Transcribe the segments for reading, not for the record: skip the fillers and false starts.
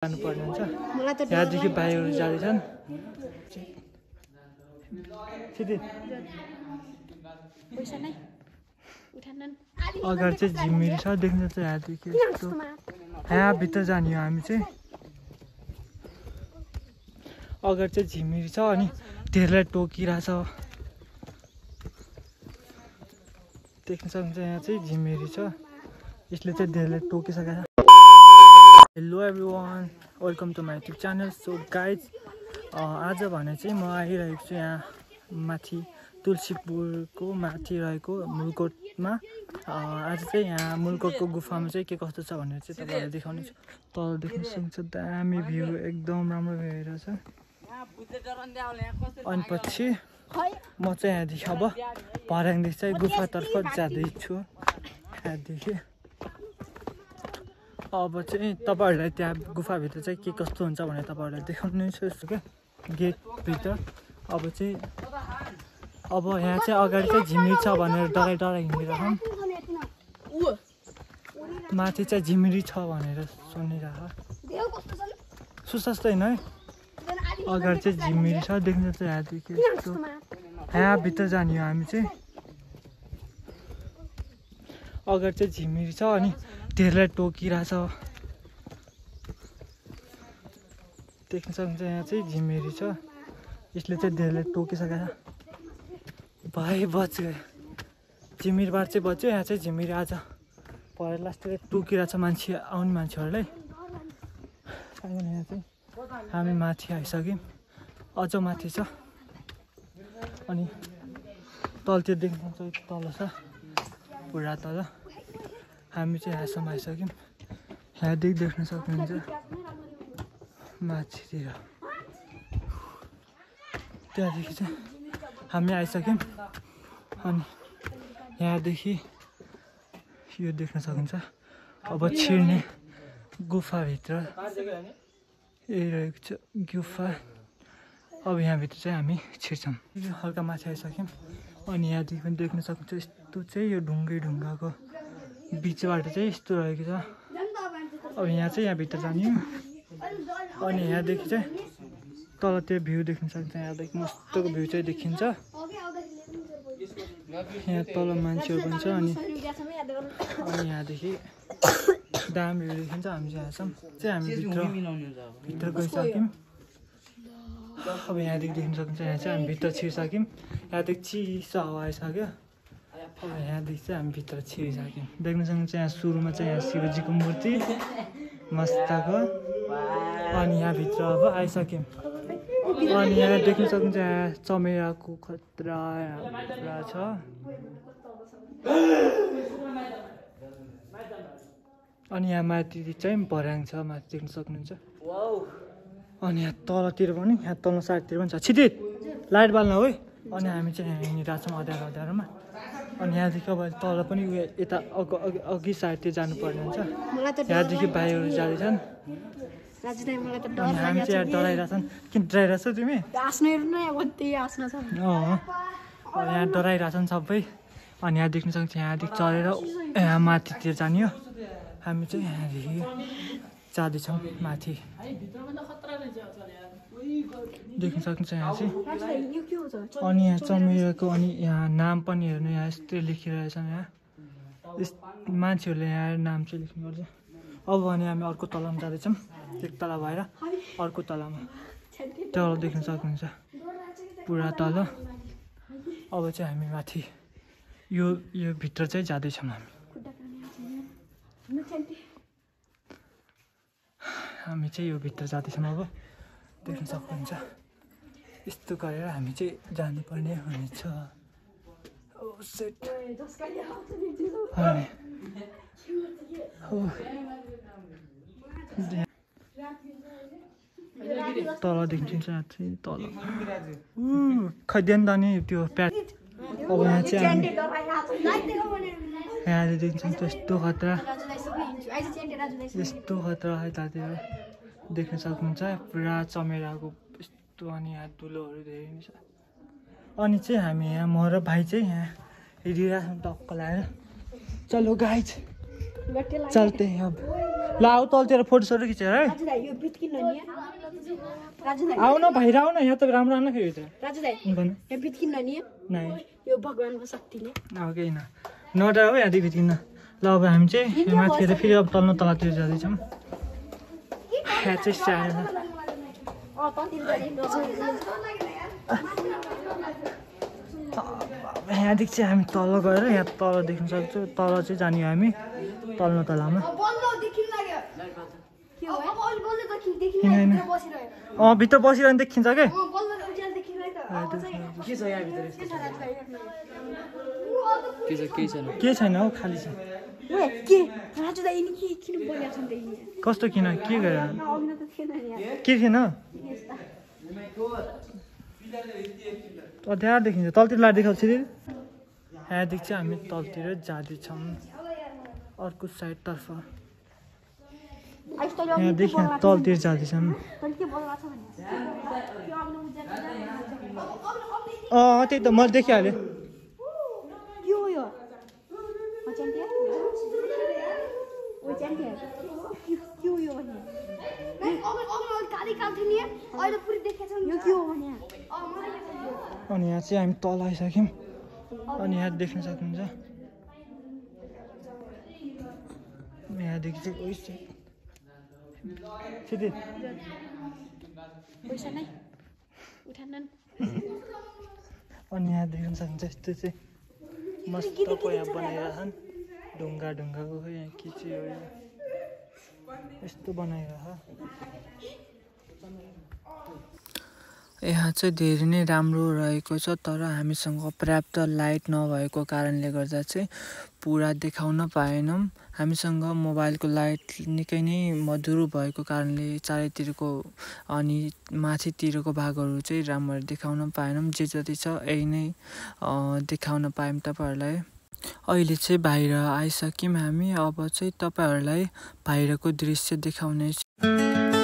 जानुपर्ने हुन्छ यहाँदेखि बाइकहरू जाँदैछन् अगाडि चाहिँ झिमिरी छ देख्नु चाहिँ यहाँदेखि यहाँभित्र जाने हो हामी चाहिँ अगाडि चाहिँ झिमिरी छ अनि धेरैलाई टोकिरहेछ देख्न सक्नुहुन्छ यहाँ चाहिँ झिमिरी छ यसले चाहिँ धेरैलाई टोकिसकेको छ hello everyone welcome to my YouTube channel so guys आज भने चाहिँ म आइरहेको छु यहाँ माथि तुलसीपुरको माथि रहेको मुलकोटमा आज चाहिँ यहाँ मुलकोटको गुफामा चाहिँ के कस्तो छ भनेर चाहिँ तपाईँहरूलाई देखाउने छु तल देख्न सक्नुहुन्छ दामी भ्यू एकदम राम्रो भइरहेछ अनि पछि म चाहिँ यहाँदेखि अब भर्याङदेखि चाहिँ गुफातर्फ जाँदैछु यहाँदेखि अब चाहिँ तपाईँहरूलाई त्यहाँ गुफाभित्र चाहिँ के कस्तो हुन्छ भनेर तपाईँहरूलाई देखाउने छु यस्तो क्या गेटभित्र अब चाहिँ अब यहाँ चाहिँ अगाडि चाहिँ झिमिरी छ भनेर डराइ हिँडिरहेछौँ माथि चाहिँ झिमिरी छ भनेर सुनिरहेको सुसस्तै होइन है अगाडि चाहिँ झिमिरी छ देख्नु चाहिँ यहाँदेखि यस्तो यहाँभित्र जाने हो हामी चाहिँ अगाडि चाहिँ झिमिरी छ अनि धेरैलाई टोकिरहेछ देख्न सक्नुहुन्छ यहाँ चाहिँ झिमिरी छ यसले चाहिँ धेरैलाई टोकिसकेको छ भाइ बच गयो झिमिरबाट चाहिँ बच्यो यहाँ चाहिँ झिमिरी आज भएर लास्टले टोकिरहेछ मान्छे आउने मान्छेहरूलाई यहाँ चाहिँ हामी माथि आइसक्यौँ अझ माथि छ अनि तलतिर देख्न सक्छ तल छ पुरा तल हामी चाहिँ यहाँसम्म आइसक्यौँ यहाँदेखि देख्न सक्नुहुन्छ माथितिर त्यहाँदेखि चाहिँ हामी आइसक्यौँ अनि यहाँदेखि यो देख्न सक्नुहुन्छ अब छिर्ने गुफाभित्र यही रहेको छ गुफा अब यहाँभित्र चाहिँ हामी छिर्छौँ हल्का माथि आइसक्यौँ अनि यहाँदेखि पनि देख्न सक्नुहुन्छ यस्तो चाहिँ यो ढुङ्गाको बिचबाट चाहिँ यस्तो रहेको छ अब यहाँ चाहिँ यहाँभित्र जाने अनि यहाँदेखि चाहिँ तल त्यो भ्यू देख्न सक्छ यहाँदेखि मस्तको भ्यू चाहिँ देखिन्छ यहाँ तल मान्छेहरू पनि छ अनि यहाँदेखि दामी भ्यू देखिन्छ हामी चाहिँ यहाँसम्म चाहिँ हामी भित्र गइसक्यौँ अब यहाँदेखि देख्न सक्नुहुन्छ यहाँ चाहिँ हामी भित्र छिरिसक्यौँ यहाँदेखि चिसो हावा आइसक्यो अब यहाँदेखि चाहिँ हामी भित्र छिरिसक्यौँ देख्न सक्नुहुन्छ यहाँ सुरुमा चाहिँ यहाँ शिवजीको मूर्ति मस्तको अनि यहाँभित्र अब आइसक्यौँ अनि यहाँ देख्न सक्नुहुन्छ यहाँ चमेराको खतरा पुरा छ अनि यहाँ माथि चाहिँ भर्याङ छ माथि देख्न सक्नुहुन्छ अनि यहाँ तलतिर पनि यहाँ तल साइडतिर पनि छ छिटिट लाइट बाल्न हो है अनि हामी चाहिँ यहाँ हिँडिरहेको छौँ अँध्यारोमा अनि यहाँदेखि अब तल पनि उयो यता अघि साइडतिर जानुपर्ने हुन्छ यहाँदेखि बाइकहरू जाँदैछन् अनि हामी चाहिँ यहाँ डराइरहेछन् किन डराइरहेछ तिमी यहाँ डराइरहेछन् सबै अनि यहाँ देख्न सक्छ यहाँदेखि चढेर यहाँ माथितिर जाने हो हामी चाहिँ यहाँदेखि जाँदैछौँ माथि देख्न सक्नुहुन्छ यहाँ चाहिँ अनि यहाँ चमेराको अनि यहाँ नाम पनि हेर्नु यहाँ यस्तै लेखिरहेछन् यहाँ मान्छेहरूले यहाँ नाम चाहिँ लेख्नु पर्छ अब भने हामी अर्को तलामा जाँदैछौँ एक तला भएर अर्को तलामा तल देख्न सक्नुहुन्छ पुरा तल अब चाहिँ हामी माथि यो भित्र चाहिँ जाँदैछौँ हामी चाहिँ यो भित्र जाँदैछौँ अब देख्न सक्नुहुन्छ यस्तो गरेर हामी चाहिँ जानुपर्ने हुनेछ तल देखिन्छ चाहिँ तल खैदेन त नि त्यो प्याट अब यहाँ चाहिँ हामी यहाँ देखिन्छ यस्तो खतरा है तातिर देख्न सक्नुहुन्छ पुरा चमेराको यस्तो अनि यहाँ धुलोहरू धेरै नै छ अनि चाहिँ हामी यहाँ म र भाइ चाहिँ यहाँ हिँडिरहेछौँ टक्क लगाएर चलो गाइज चलते हैं अब ल आऊ तलतिर फोटोसोटो खिचेर है आऊ न भाइ आऊ न यहाँ त राम्रो आउन फेरि भगवानको शक्तिले केही न नडरा हो यहाँदेखि भित्किन्न ल अब हामी चाहिँ माथितिर फेरि अब तलतिर जाँदैछौँ यहाँ चाहिँ स्टाइल यहाँदेखि चाहिँ हामी तल गएर यहाँ तल देख्न सक्छौँ तल चाहिँ जाने हामी तल्लो तलामा भित्र बसिरहनु देखिन्छ क्या के छैन हौ खाली छ कस्तो किन के गरेर के थिएन त्यहाँ देखिन्छ तलतिर लाएर देखाउँछु यहाँदेखि चाहिँ हामी तलतिर जाँदैछौँ अर्को साइडतर्फ यहाँदेखि यहाँ तलतिर जाँदैछौँ त्यही त मैले देखिहालेँ अनि यहाँ चाहिँ हामी तल आइसक्यौँ अनि यहाँ देख्न सक्नुहुन्छ यहाँदेखि चाहिँ अनि यहाँ देख्न सक्नुहुन्छ यस्तो चाहिँ मस्तको यहाँ बनाइरहेछन् ढुङ्गाको यहाँ के चाहिँ हो यस्तो बनाइरह यहाँ चाहिँ धेरै नै राम्रो रहेको छ तर हामीसँग पर्याप्त लाइट नभएको कारणले गर्दा चाहिँ पुरा देखाउन पाएनौँ हामीसँग मोबाइलको लाइट निकै नै मधुरो भएको कारणले चारैतिरको अनि माथितिरको भागहरू चाहिँ राम्ररी देखाउन पाएनौँ जे जति छ यही नै देखाउन पायौँ तपाईहरुलाई अहिले चाहिँ बाहिर आइसक्यौँ हामी अब चाहिँ तपाईहरुलाई बाहिरको दृश्य देखाउने छु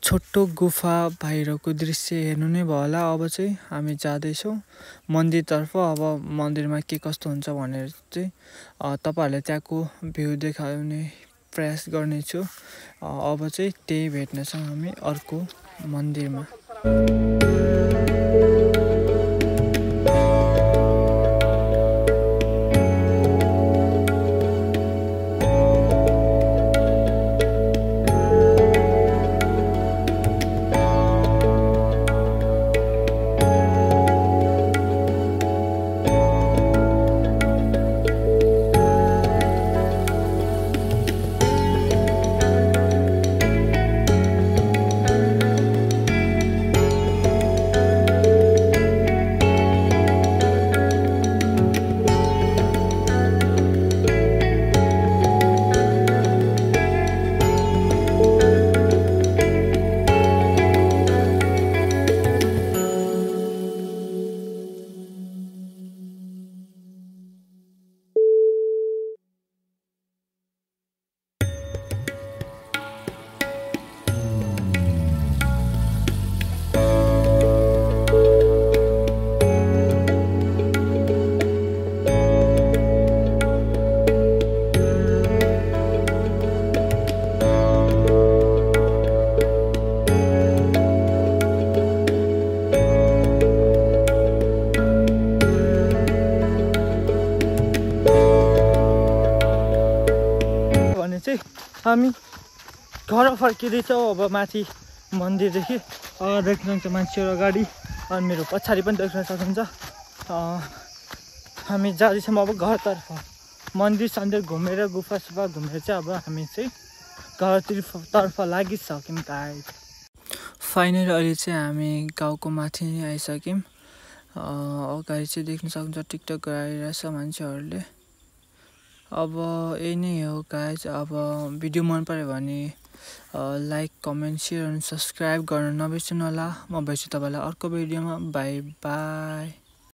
छोटो गुफा बाहिरको दृश्य हेर्नु नै भयो होला अब चाहिँ हामी जाँदैछौँ मन्दिरतर्फ अब मन्दिरमा के कस्तो हुन्छ भनेर चाहिँ तपाईहरुलाई त्यहाँको भ्यू देखाउने प्रयास गर्नेछु अब चाहिँ त्यही भेट्नेछौँ हामी अर्को मन्दिरमा हामी घर फर्किँदैछौँ अब माथि मन्दिरदेखि देख्न सक्छ मान्छेहरू अगाडि अनि मेरो पछाडि पनि देख्न सक्नुहुन्छ हामी जाँदैछौँ अब घरतर्फ मन्दिर सन्दिर घुमेर गुफा सुफा घुमेर चाहिँ अब हामी चाहिँ घरतर्फ लागिसक्यौँ गाइस फाइनली अहिले चाहिँ हामी गाउँको माथि नै आइसक्यौँ अगाडि चाहिँ देख्न सक्नुहुन्छ टिकटक गराइरहेछ मान्छेहरूले अब यही नै हो गाइस अब भिडियो मन पर्यो भने लाइक कमेन्ट सेयर अनि सब्सक्राइब गर्न नबिर्सनु होला म भेट्छु तपाईँलाई अर्को भिडियोमा बाई बाई